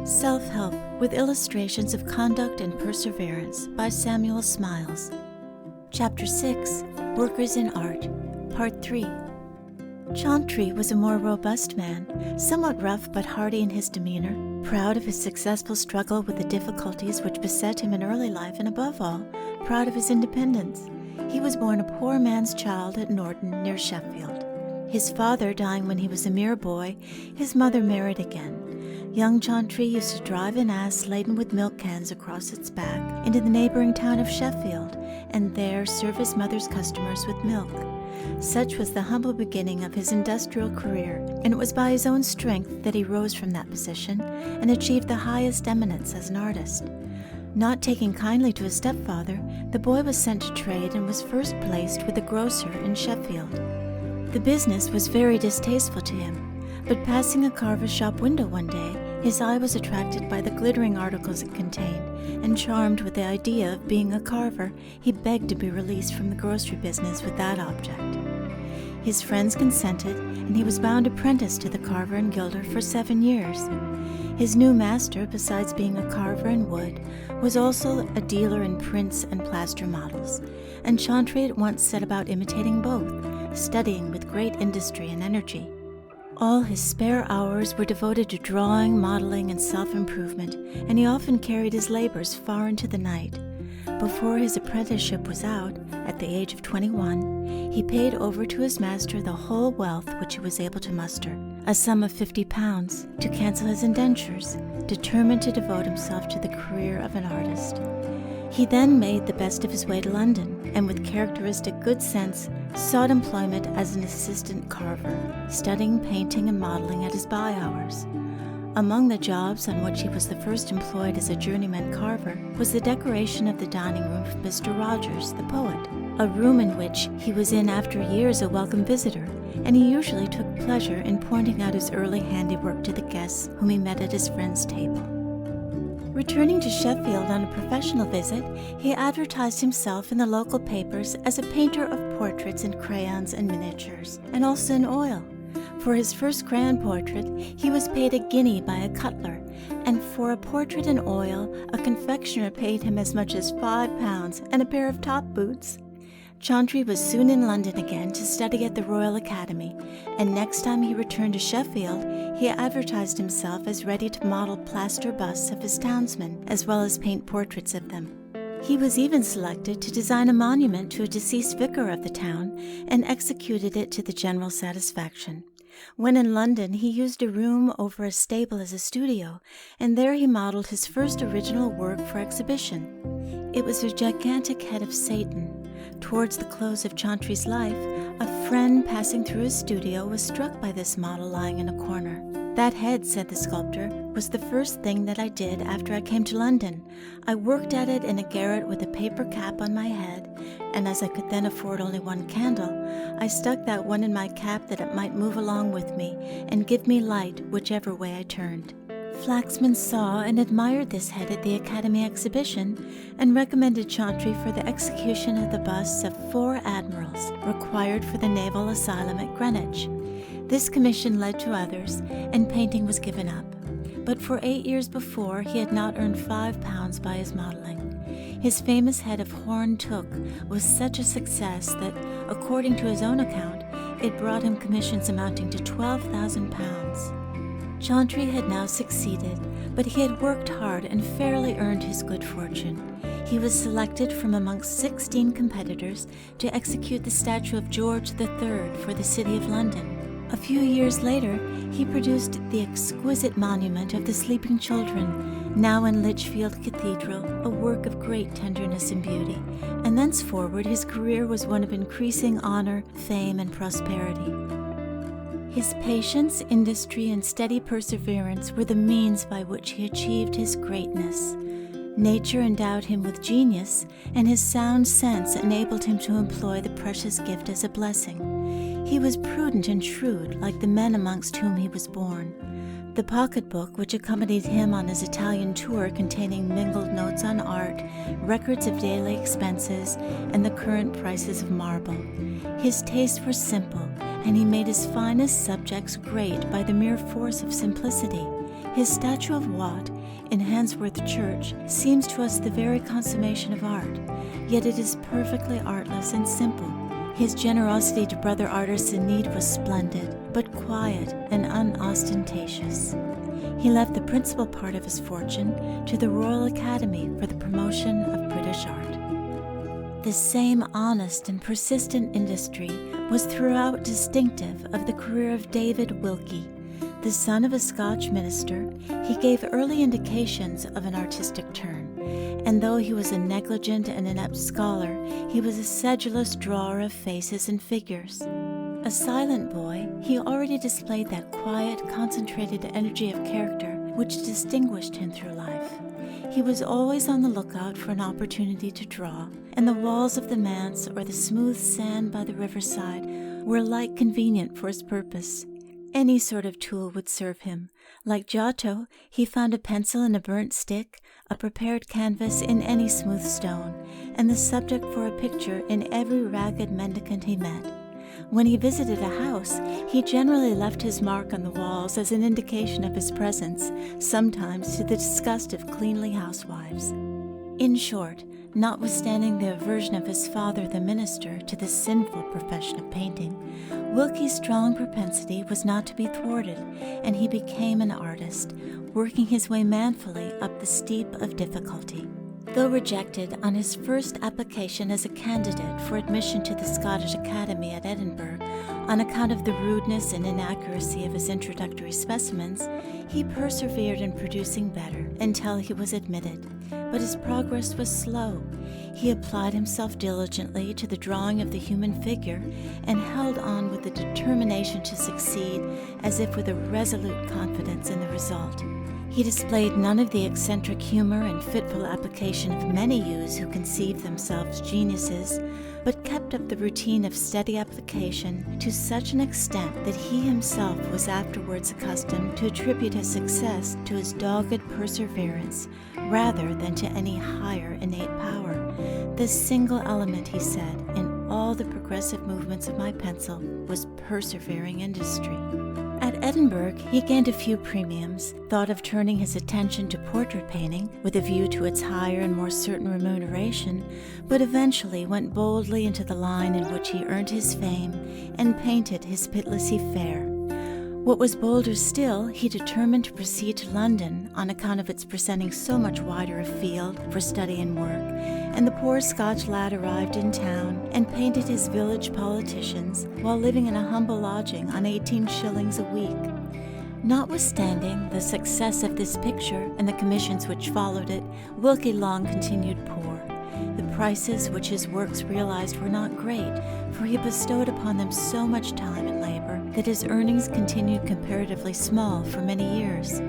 Self-Help with Illustrations of Conduct and Perseverance by Samuel Smiles. Chapter 6, Workers in Art, Part 3. Ch.6.3 was a more robust man, somewhat rough but hearty in his demeanor, proud of his successful struggle with the difficulties which beset him in early life, and above all, proud of his independence. He was born a poor man's child at Norton, near Sheffield. His father dying when he was a mere boy, his mother married again. Young Ch.6.3 used to drive an ass laden with milk cans across its back into the neighboring town of Sheffield, and there serve his mother's customers with milk. Such was the humble beginning of his industrial career, and it was by his own strength that he rose from that position and achieved the highest eminence as an artist. Not taking kindly to his stepfather, the boy was sent to trade and was first placed with a grocer in Sheffield. The business was very distasteful to him, but passing a carver's shop window one day, his eye was attracted by the glittering articles it contained, and charmed with the idea of being a carver, he begged to be released from the grocery business with that object. His friends consented, and he was bound apprentice to the carver and gilder for 7 years. His new master, besides being a carver in wood, was also a dealer in prints and plaster models, and Ch.6.3 at once set about imitating both, studying with great industry and energy. All his spare hours were devoted to drawing, modeling, and self-improvement, and he often carried his labors far into the night. Before his apprenticeship was out, at the age of 21, he paid over to his master the whole wealth which he was able to muster, a sum of £50, to cancel his indentures, determined to devote himself to the career of an artist. He then made the best of his way to London, and with characteristic good sense, sought employment as an assistant carver, studying painting and modeling at his by hours. Among the jobs on which he was the first employed as a journeyman carver was the decoration of the dining room of Mr. Rogers, the poet, a room in which he was in after years a welcome visitor, and he usually took pleasure in pointing out his early handiwork to the guests whom he met at his friend's table. Returning to Sheffield on a professional visit, he advertised himself in the local papers as a painter of portraits in crayons and miniatures, and also in oil. For his first crayon portrait, he was paid a guinea by a cutler, and for a portrait in oil, a confectioner paid him as much as £5 and a pair of top boots. Ch.6.3 was soon in London again to study at the Royal Academy, and next time he returned to Sheffield, he advertised himself as ready to model plaster busts of his townsmen, as well as paint portraits of them. He was even selected to design a monument to a deceased vicar of the town, and executed it to the general satisfaction. When in London, he used a room over a stable as a studio, and there he modeled his first original work for exhibition. It was a gigantic head of Satan. Towards the close of Ch.6.3's life, a friend passing through his studio was struck by this model lying in a corner. "That head," said the sculptor, "was the first thing that I did after I came to London. I worked at it in a garret with a paper cap on my head, and as I could then afford only one candle, I stuck that one in my cap that it might move along with me and give me light whichever way I turned." Flaxman saw and admired this head at the Academy exhibition, and recommended Ch.6.3 for the execution of the busts of 4 admirals required for the Naval Asylum at Greenwich. This commission led to others, and painting was given up. But for 8 years before, he had not earned £5 by his modeling. His famous head of Horn Took was such a success that, according to his own account, it brought him commissions amounting to £12,000. Ch.6.3 had now succeeded, but he had worked hard and fairly earned his good fortune. He was selected from amongst 16 competitors to execute the statue of George III for the City of London. A few years later, he produced the exquisite monument of the sleeping children, now in Lichfield Cathedral, a work of great tenderness and beauty, and thenceforward his career was one of increasing honor, fame, and prosperity. His patience, industry, and steady perseverance were the means by which he achieved his greatness. Nature endowed him with genius, and his sound sense enabled him to employ the precious gift as a blessing. He was prudent and shrewd, like the men amongst whom he was born. The pocketbook which accompanied him on his Italian tour, containing mingled notes on art, records of daily expenses, and the current prices of marble. His tastes were simple, and he made his finest subjects great by the mere force of simplicity. His statue of Watt in Handsworth Church seems to us the very consummation of art, yet it is perfectly artless and simple. His generosity to brother artists in need was splendid, but quiet and unostentatious. He left the principal part of his fortune to the Royal Academy for the promotion of British art. The same honest and persistent industry was throughout distinctive of the career of David Wilkie. The son of a Scotch minister, he gave early indications of an artistic turn, and though he was a negligent and inept scholar, he was a sedulous drawer of faces and figures. A silent boy, he already displayed that quiet, concentrated energy of character which distinguished him through life. He was always on the lookout for an opportunity to draw, and the walls of the manse or the smooth sand by the riverside were alike convenient for his purpose. Any sort of tool would serve him. Like Giotto, he found a pencil in a burnt stick, a prepared canvas in any smooth stone, and the subject for a picture in every ragged mendicant he met. When he visited a house, he generally left his mark on the walls as an indication of his presence, sometimes to the disgust of cleanly housewives. In short, notwithstanding the aversion of his father, the minister, to the sinful profession of painting, Wilkie's strong propensity was not to be thwarted, and he became an artist, working his way manfully up the steep of difficulty. Though rejected on his first application as a candidate for admission to the Scottish Academy at Edinburgh on account of the rudeness and inaccuracy of his introductory specimens, he persevered in producing better until he was admitted. But his progress was slow. He applied himself diligently to the drawing of the human figure and held on with the determination to succeed as if with a resolute confidence in the result. He displayed none of the eccentric humor and fitful application of many youths who conceive themselves geniuses, but kept up the routine of steady application to such an extent that he himself was afterwards accustomed to attribute his success to his dogged perseverance rather than to any higher innate power. The single element, he said, in all the progressive movements of my pencil was persevering industry. At Edinburgh, he gained a few premiums, thought of turning his attention to portrait painting with a view to its higher and more certain remuneration, but eventually went boldly into the line in which he earned his fame and painted his pitilessly fair. What was bolder still, he determined to proceed to London on account of its presenting so much wider a field for study and work, and the poor Scotch lad arrived in town and painted his village politicians while living in a humble lodging on 18 shillings a week. Notwithstanding the success of this picture and the commissions which followed it, Wilkie long continued poor. The prices which his works realized were not great, for he bestowed upon them so much time and labor that his earnings continued comparatively small for many years.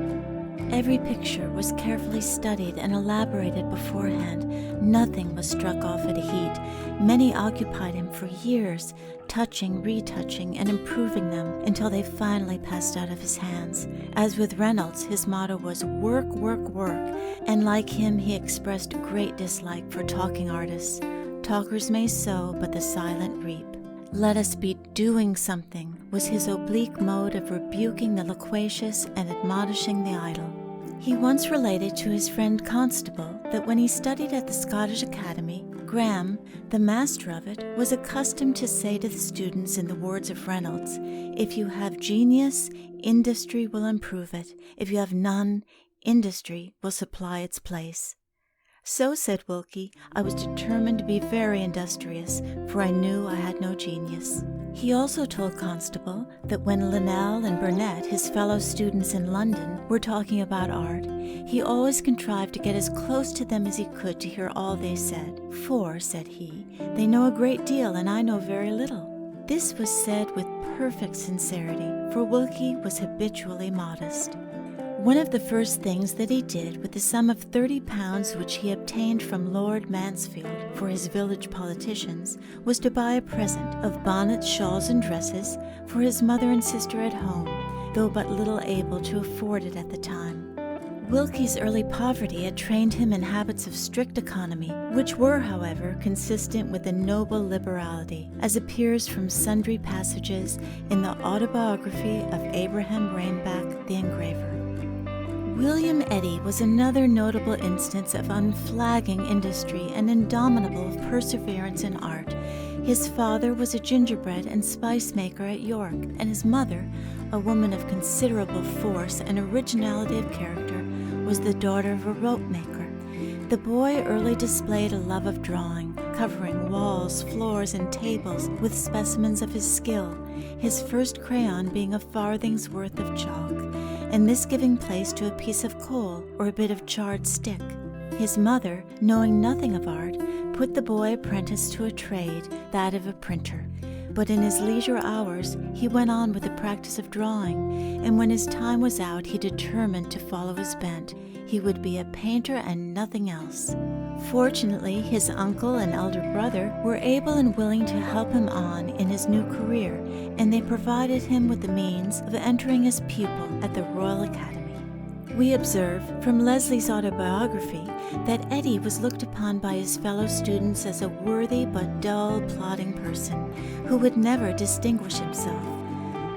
Every picture was carefully studied and elaborated beforehand. Nothing was struck off at a heat. Many occupied him for years, touching, retouching, and improving them until they finally passed out of his hands. As with Reynolds, his motto was work, work, work, and like him he expressed great dislike for talking artists. Talkers may sow, but the silent reap. Let us be doing something was his oblique mode of rebuking the loquacious and admonishing the idle. He once related to his friend Constable that when he studied at the Scottish Academy, Graham, the master of it, was accustomed to say to the students in the words of Reynolds, "If you have genius, industry will improve it. If you have none, industry will supply its place." So, said Wilkie, I was determined to be very industrious, for I knew I had no genius. He also told Constable that when Linnell and Burnet, his fellow students in London, were talking about art, he always contrived to get as close to them as he could to hear all they said. For, said he, they know a great deal and I know very little. This was said with perfect sincerity, for Wilkie was habitually modest. One of the first things that he did with the sum of £30 which he obtained from Lord Mansfield for his village politicians was to buy a present of bonnets, shawls, and dresses for his mother and sister at home, though but little able to afford it at the time. Wilkie's early poverty had trained him in habits of strict economy, which were, however, consistent with a noble liberality, as appears from sundry passages in the autobiography of Abraham Rainback, the engraver. William Eddy was another notable instance of unflagging industry and indomitable perseverance in art. His father was a gingerbread and spice maker at York, and his mother, a woman of considerable force and originality of character, was the daughter of a rope maker. The boy early displayed a love of drawing, covering walls, floors, and tables with specimens of his skill, his first crayon being a farthing's worth of chalk, and this giving place to a piece of coal or a bit of charred stick. His mother, knowing nothing of art, put the boy apprentice to a trade, that of a printer. But in his leisure hours, he went on with the practice of drawing, and when his time was out, he determined to follow his bent. He would be a painter and nothing else. Fortunately, his uncle and elder brother were able and willing to help him on in his new career, and they provided him with the means of entering as pupil at the Royal Academy. We observe from Leslie's autobiography that Eddy was looked upon by his fellow students as a worthy but dull, plodding person who would never distinguish himself.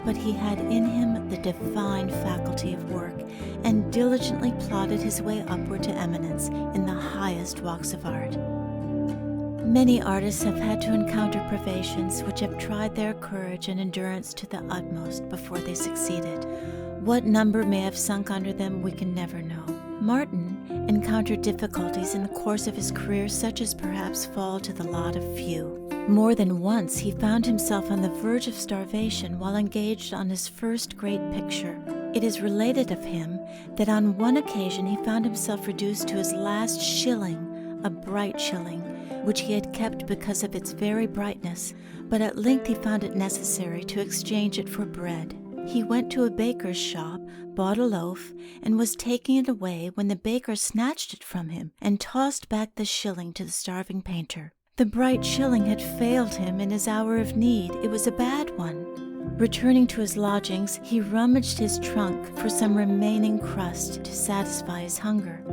But he had in him the divine faculty of work and diligently plodded his way upward to eminence in the highest walks of art. Many artists have had to encounter privations which have tried their courage and endurance to the utmost before they succeeded. What number may have sunk under them, we can never know. Martin encountered difficulties in the course of his career such as perhaps fall to the lot of few. More than once he found himself on the verge of starvation while engaged on his first great picture. It is related of him that on one occasion he found himself reduced to his last shilling, a bright shilling, which he had kept because of its very brightness, but at length he found it necessary to exchange it for bread. He went to a baker's shop, bought a loaf, and was taking it away when the baker snatched it from him and tossed back the shilling to the starving painter. The bright shilling had failed him in his hour of need. It was a bad one. Returning to his lodgings, he rummaged his trunk for some remaining crust to satisfy his hunger.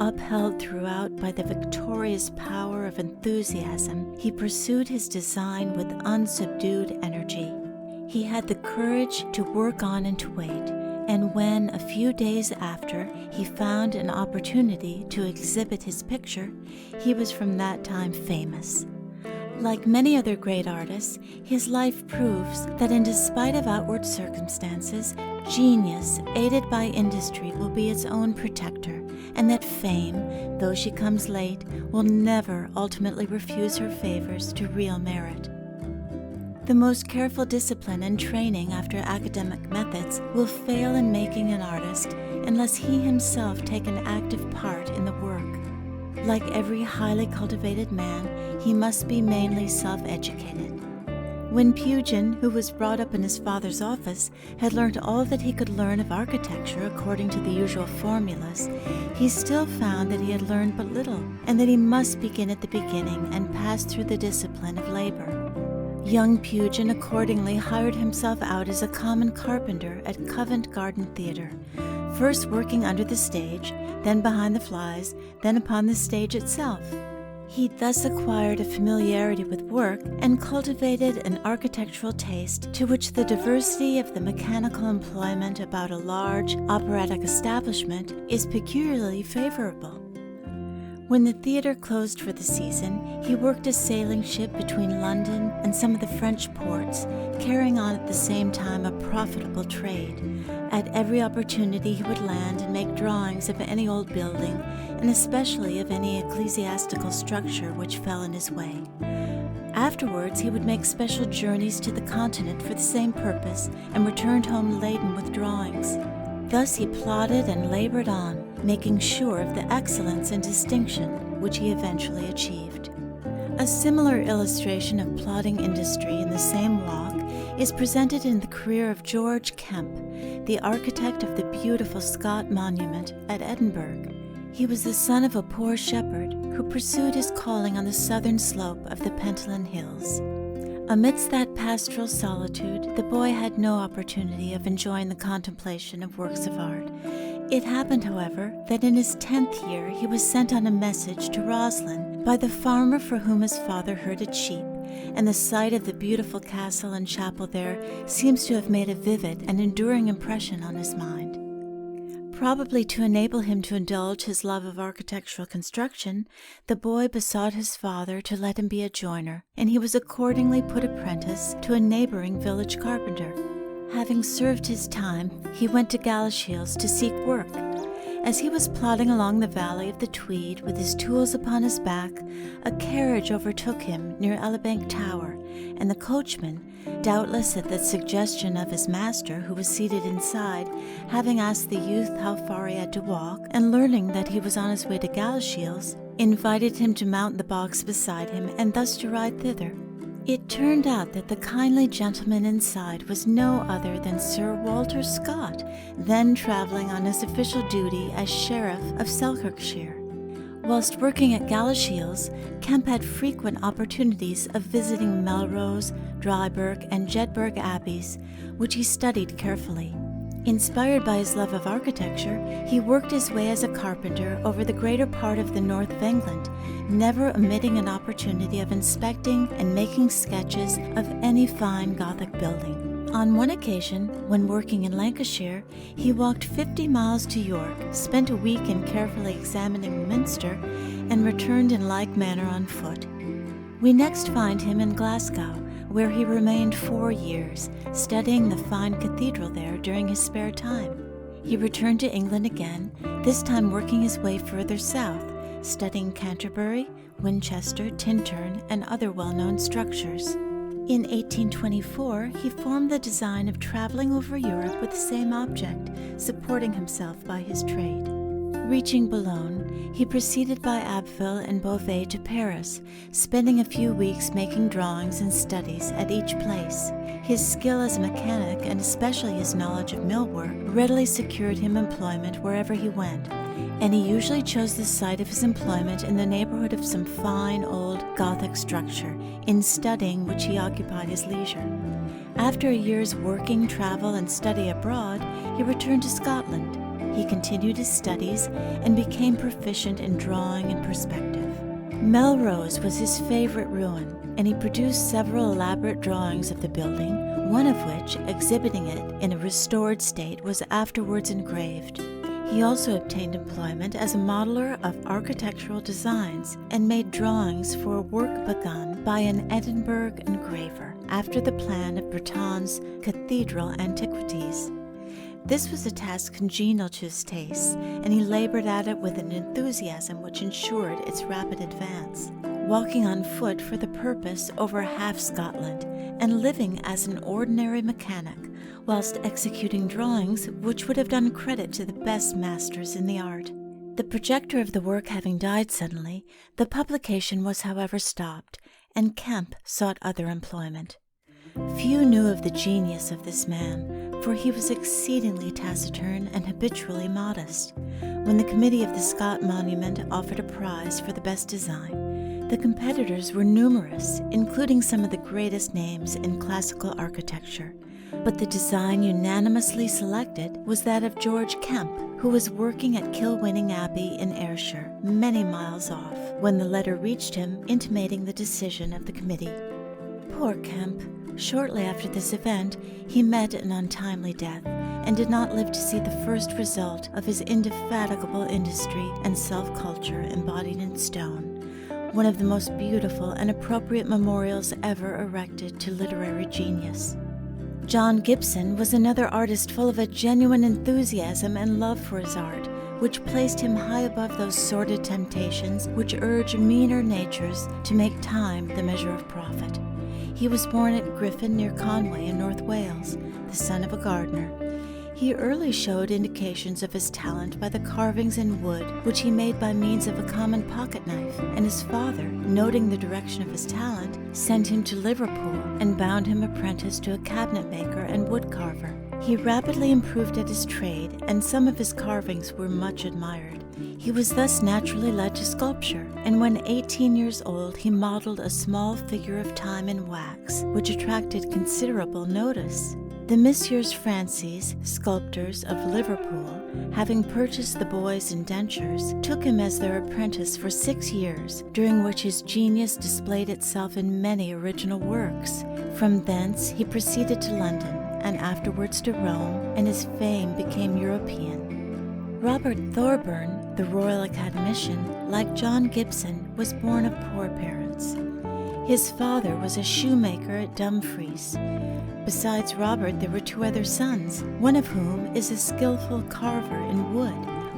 Upheld throughout by the victorious power of enthusiasm, he pursued his design with unsubdued energy. He had the courage to work on and to wait, and when, a few days after, he found an opportunity to exhibit his picture, he was from that time famous. Like many other great artists, his life proves that in despite of outward circumstances, genius, aided by industry, will be its own protector, and that fame, though she comes late, will never ultimately refuse her favors to real merit. The most careful discipline and training after academic methods will fail in making an artist unless he himself take an active part in the work. Like every highly cultivated man, he must be mainly self-educated. When Pugin, who was brought up in his father's office, had learned all that he could learn of architecture according to the usual formulas, he still found that he had learned but little, and that he must begin at the beginning and pass through the discipline of labor. Young Pugin accordingly hired himself out as a common carpenter at Covent Garden Theatre, first working under the stage, then behind the flies, then upon the stage itself. He thus acquired a familiarity with work and cultivated an architectural taste to which the diversity of the mechanical employment about a large operatic establishment is peculiarly favorable. When the theatre closed for the season, he worked a sailing ship between London and some of the French ports, carrying on at the same time a profitable trade. At every opportunity he would land and make drawings of any old building, and especially of any ecclesiastical structure which fell in his way. Afterwards he would make special journeys to the continent for the same purpose, and returned home laden with drawings. Thus he plodded and labored on, making sure of the excellence and distinction which he eventually achieved. A similar illustration of plodding industry in the same walk is presented in the career of George Kemp, the architect of the beautiful Scott Monument at Edinburgh. He was the son of a poor shepherd who pursued his calling on the southern slope of the Pentland Hills. Amidst that pastoral solitude, the boy had no opportunity of enjoying the contemplation of works of art. It happened, however, that in his 10th year he was sent on a message to Roslin by the farmer for whom his father herded sheep, and the sight of the beautiful castle and chapel there seems to have made a vivid and enduring impression on his mind. Probably to enable him to indulge his love of architectural construction, the boy besought his father to let him be a joiner, and he was accordingly put apprentice to a neighboring village carpenter. Having served his time, he went to Galashiels to seek work. As he was plodding along the valley of the Tweed with his tools upon his back, a carriage overtook him near Elibank Tower, and the coachman, doubtless at the suggestion of his master, who was seated inside, having asked the youth how far he had to walk, and learning that he was on his way to Galashiels, invited him to mount the box beside him and thus to ride thither. It turned out that the kindly gentleman inside was no other than Sir Walter Scott, then travelling on his official duty as Sheriff of Selkirkshire. Whilst working at Galashiels, Kemp had frequent opportunities of visiting Melrose, Dryburgh, and Jedburgh Abbeys, which he studied carefully. Inspired by his love of architecture, he worked his way as a carpenter over the greater part of the north of England, never omitting an opportunity of inspecting and making sketches of any fine Gothic building. On one occasion, when working in Lancashire, he walked 50 miles to York, spent a week in carefully examining Minster, and returned in like manner on foot. We next find him in Glasgow, where he remained 4 years, studying the fine cathedral there during his spare time. He returned to England again, this time working his way further south, studying Canterbury, Winchester, Tintern, and other well-known structures. In 1824, he formed the design of traveling over Europe with the same object, supporting himself by his trade. Reaching Boulogne, he proceeded by Abbeville and Beauvais to Paris, spending a few weeks making drawings and studies at each place. His skill as a mechanic, and especially his knowledge of millwork, readily secured him employment wherever he went, and he usually chose the site of his employment in the neighborhood of some fine old Gothic structure, in studying which he occupied his leisure. After a year's working, travel, and study abroad, he returned to Scotland. He continued his studies and became proficient in drawing and perspective. Melrose was his favorite ruin, and he produced several elaborate drawings of the building, one of which, exhibiting it in a restored state, was afterwards engraved. He also obtained employment as a modeler of architectural designs and made drawings for a work begun by an Edinburgh engraver after the plan of Breton's Cathedral Antiquities. This was a task congenial to his tastes, and he labored at it with an enthusiasm which ensured its rapid advance, walking on foot for the purpose over half Scotland, and living as an ordinary mechanic, whilst executing drawings which would have done credit to the best masters in the art. The projector of the work having died suddenly, the publication was however stopped, and Kemp sought other employment. Few knew of the genius of this man, for he was exceedingly taciturn and habitually modest. When the committee of the Scott Monument offered a prize for the best design, the competitors were numerous, including some of the greatest names in classical architecture. But the design unanimously selected was that of George Kemp, who was working at Kilwinning Abbey in Ayrshire, many miles off, when the letter reached him intimating the decision of the committee. Poor Kemp! Shortly after this event, he met an untimely death, and did not live to see the first result of his indefatigable industry and self-culture embodied in stone, one of the most beautiful and appropriate memorials ever erected to literary genius. John Gibson was another artist full of a genuine enthusiasm and love for his art, which placed him high above those sordid temptations which urge meaner natures to make time the measure of profit. He was born at Griffin near Conway in North Wales, the son of a gardener. He early showed indications of his talent by the carvings in wood which he made by means of a common pocket knife, and his father, noting the direction of his talent, sent him to Liverpool and bound him apprentice to a cabinet maker and wood carver. He rapidly improved at his trade, and some of his carvings were much admired. He was thus naturally led to sculpture, and when 18 years old he modeled a small figure of Time in wax, which attracted considerable notice. The Messieurs Francis, sculptors of Liverpool, having purchased the boy's indentures, took him as their apprentice for 6 years, during which his genius displayed itself in many original works. From thence he proceeded to London, and afterwards to Rome, and his fame became European. Robert Thorburn, the Royal Academician, like John Gibson, was born of poor parents. His father was a shoemaker at Dumfries. Besides Robert, there were two other sons, one of whom is a skillful carver in wood.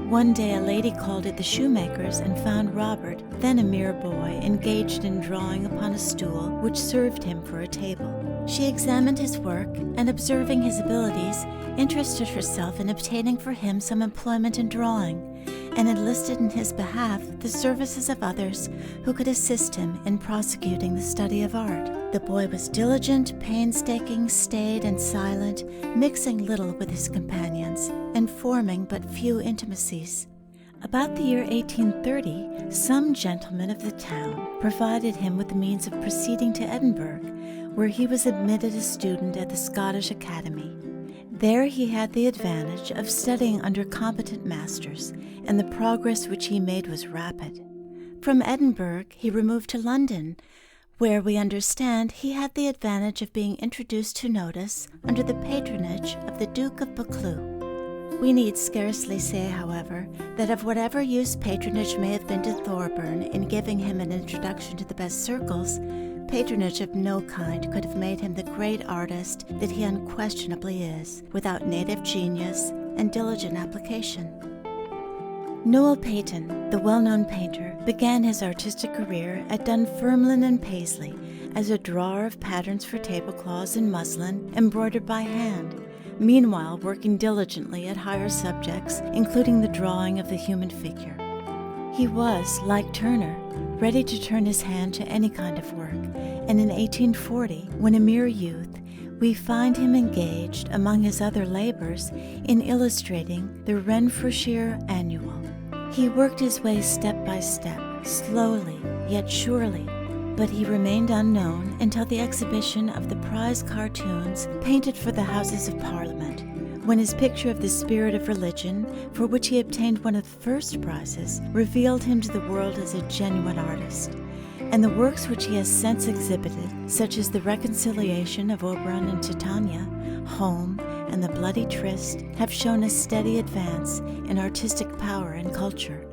One day a lady called at the shoemaker's and found Robert, then a mere boy, engaged in drawing upon a stool which served him for a table. She examined his work and, observing his abilities, interested herself in obtaining for him some employment in drawing, and enlisted in his behalf the services of others who could assist him in prosecuting the study of art. The boy was diligent, painstaking, staid, and silent, mixing little with his companions, and forming but few intimacies. About the year 1830, some gentlemen of the town provided him with the means of proceeding to Edinburgh, where he was admitted a student at the Scottish Academy. There he had the advantage of studying under competent masters, and the progress which he made was rapid. From Edinburgh he removed to London, where we understand he had the advantage of being introduced to notice under the patronage of the Duke of Buccleuch. We need scarcely say, however, that of whatever use patronage may have been to Thorburn in giving him an introduction to the best circles, patronage of no kind could have made him the great artist that he unquestionably is, without native genius and diligent application. Noel Paton, the well-known painter, began his artistic career at Dunfermline and Paisley as a drawer of patterns for tablecloths in muslin embroidered by hand, meanwhile working diligently at higher subjects, including the drawing of the human figure. He was, like Turner, ready to turn his hand to any kind of work, and in 1840, when a mere youth, we find him engaged, among his other labors, in illustrating the Renfrewshire Annual. He worked his way step by step, slowly yet surely, but he remained unknown until the exhibition of the prize cartoons painted for the Houses of Parliament, when his picture of the Spirit of Religion, for which he obtained one of the first prizes, revealed him to the world as a genuine artist. And the works which he has since exhibited, such as the Reconciliation of Oberon and Titania, Home, and the Bloody Tryst, have shown a steady advance in artistic power and culture.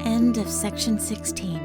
End of section 16.